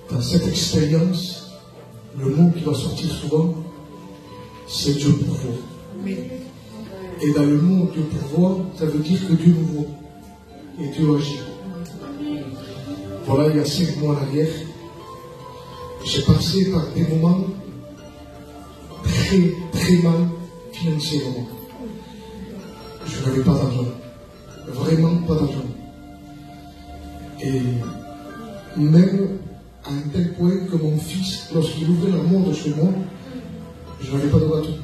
Dans cette expérience, le mot qui va sortir souvent, c'est Dieu pourvoit. Et dans le mot Dieu pourvoit, ça veut dire que Dieu nous voit. Et Dieu agit. Voilà, il y a 5 mois en arrière, j'ai passé par des moments très, très mal financièrement. Je n'avais pas d'argent. Vraiment pas d'argent. Et même à un tel point que mon fils, lorsqu'il ouvrait la porte de chez moi, je n'avais pas de voiture.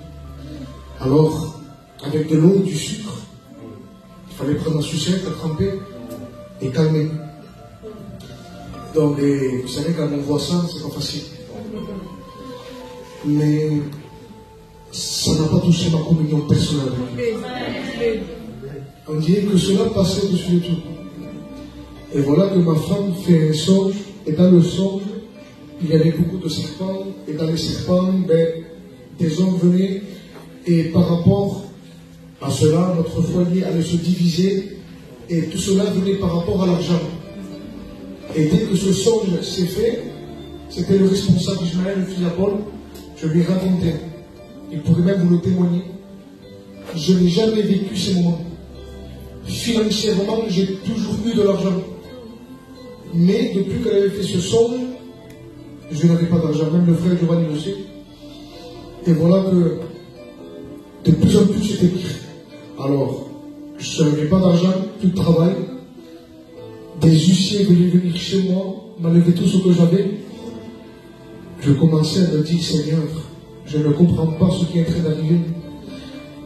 Alors, avec de l'eau, du sucre, il fallait prendre la sucette, la tremper et calmer. Donc, vous savez, quand on voit ça, c'est pas facile. Mais ça n'a pas touché ma communion personnelle avec lui. On dirait que cela passait au-dessus de tout. Et voilà que ma femme fait un songe, et dans le songe, il y avait beaucoup de serpents, et dans les serpents, des hommes venaient, et par rapport à cela, notre foyer allait se diviser, et tout cela venait par rapport à l'argent. Et dès que ce songe s'est fait, c'était le responsable Ismaël, le fils d'Apol, je lui ai raconté. Il pourrait même vous le témoigner. Je n'ai jamais vécu ces moments. Financièrement, j'ai toujours eu de l'argent. Mais depuis qu'elle avait fait ce songe, je n'avais pas d'argent. Même le frère Giovanni le sait. Et voilà que de plus en plus c'était pire. Alors, je n'avais pas d'argent, plus de travail. Des huissiers venaient venir chez moi, m'enlever tout ce que j'avais. Je commençais à me dire, Seigneur, je ne comprends pas ce qui est en train d'arriver.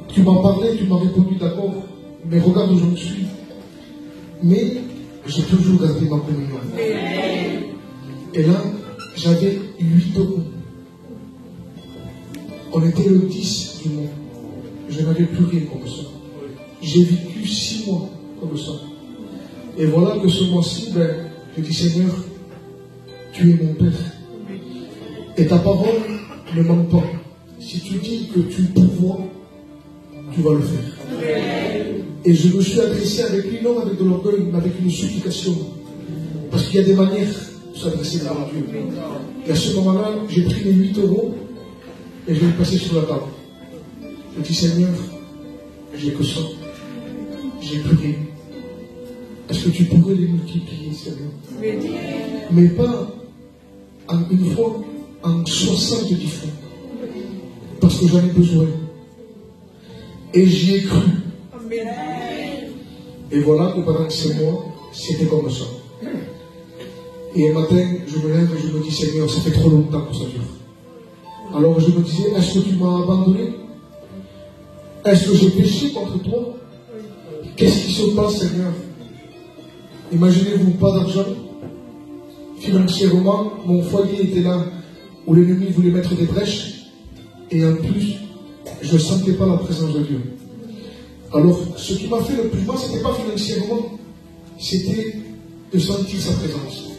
Tu m'en parlais, tu m'as répondu d'accord, mais regarde où je me suis. Mais j'ai toujours gardé ma communion. Et là, j'avais 8 euros. On était le 10 du mois. Je n'avais plus rien comme ça. J'ai vécu 6 mois comme ça. Et voilà que ce mois-ci, je dis, Seigneur, tu es mon Père. Et ta parole ne manque pas. Si tu dis que tu pourvois, tu vas le faire. Et je me suis adressé avec lui, non avec de l'orgueil, mais avec une supplication. Parce qu'il y a des manières de s'adresser à Dieu. Et à ce moment-là, j'ai pris les 8 euros et je les ai passés sur la table. Je dis, Seigneur, j'ai que ça. J'ai plus rien. Est-ce que tu pourrais les multiplier, Seigneur? Mais pas en une fois, en 70 fois. Parce que j'en ai besoin. Et j'y ai cru. Et voilà que pendant ces mois, c'était comme ça. Et un matin, je me lève et je me dis, Seigneur, ça fait trop longtemps que ça dure. Alors je me disais, est-ce que tu m'as abandonné? Est-ce que j'ai péché contre toi? Qu'est-ce qui se passe, Seigneur? Imaginez-vous, pas d'argent. Financièrement, mon foyer était là où l'ennemi voulait mettre des brèches. Et en plus, je ne sentais pas la présence de Dieu. Alors, ce qui m'a fait le plus mal, ce n'était pas financièrement, c'était de sentir sa présence.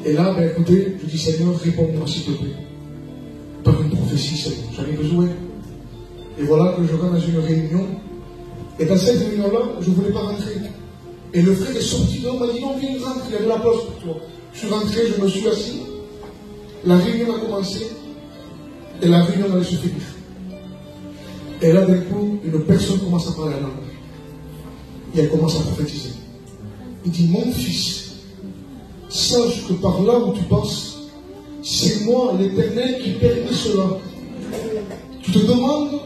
Et là, écoutez, je dis, Seigneur, réponds-moi s'il te plaît. Par une prophétie, Seigneur, j'en ai besoin. Et voilà que je rentre dans une réunion. Et dans cette réunion-là, je ne voulais pas rentrer. Et le frère est sorti dehors, m'a dit, non, viens rentrer, il y a de la place pour toi. Je suis rentré, je me suis assis. La réunion a commencé. Et la réunion allait se finir. Et là, d'un coup, une personne commence à parler à langue. Et elle commence à prophétiser. Il dit, mon fils, sache que par là où tu passes, c'est moi, l'Éternel, qui permet cela. Tu te demandes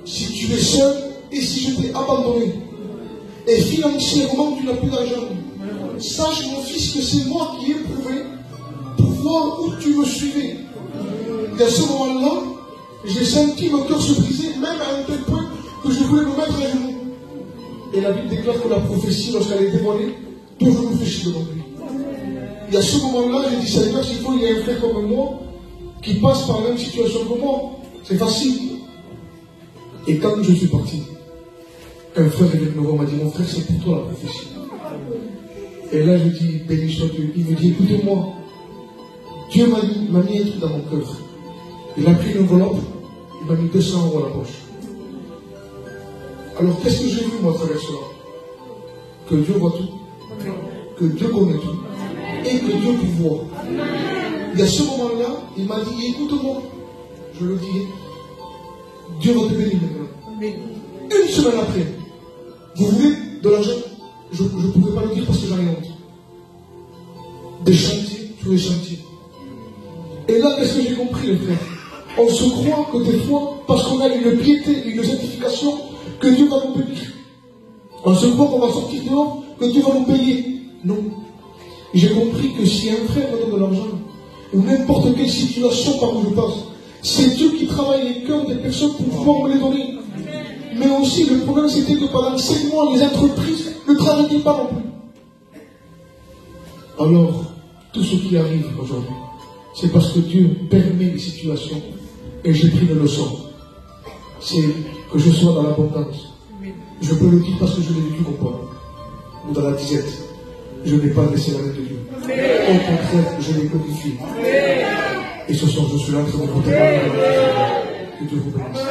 si tu es seul et si je t'ai abandonné. Et financièrement, tu n'as plus d'argent. Sache, mon fils, que c'est moi qui ai prouvé pour voir où tu me suivais. Et à ce moment-là, j'ai senti mon cœur se briser, même à un tel point que je voulais me mettre à genoux. Et la Bible déclare que la prophétie, lorsqu'elle est dévoilée, toujours nous fait chier devant lui. Et à ce moment-là, j'ai dit, Seigneur, s'il faut, il y a un frère comme moi qui passe par la même situation que moi. C'est facile. Et quand je suis parti, un frère est venu me voir, m'a dit, mon frère, c'est pour toi la prophétie. Et là, je dis, béni soit Dieu. Il me dit, écoutez-moi, Dieu m'a mis un truc dans mon cœur. Il a pris une enveloppe, il m'a mis 200 € à la poche. Alors, qu'est-ce que j'ai vu, moi, à travers cela? Que Dieu voit tout, que Dieu connaît tout, et que Dieu pourvoit. Il y a ce moment-là, il m'a dit, écoute-moi, je le dis, Dieu va te bénir maintenant. Une semaine après, vous voulez de l'argent? Je ne pouvais pas le dire parce que j'en ai honte. Des chantiers sur les chantiers. Et là, qu'est-ce que j'ai compris, les frères? On se croit que des fois, parce qu'on a une piété, une sanctification, que Dieu va nous bénir. On se croit qu'on va sortir dehors, que Dieu va nous payer. Non. J'ai compris que si un frère me donne de l'argent, ou n'importe quelle situation par où je passe, c'est Dieu qui travaille les cœurs des personnes pour pouvoir me les donner. Mais aussi, le problème, c'était que pendant 5 mois, les entreprises ne travaillaient pas non plus. Alors, tout ce qui arrive aujourd'hui, c'est parce que Dieu permet les situations. Et j'ai pris une leçon. C'est que je sois dans l'abondance. Je peux le dire parce que je l'ai vécu comme moi. Ou dans la disette. Je n'ai pas laissé la main de Dieu. Au contraire, je l'ai glorifié. Et ce soir, je suis là en train de vous témoigner. Que Dieu vous bénisse.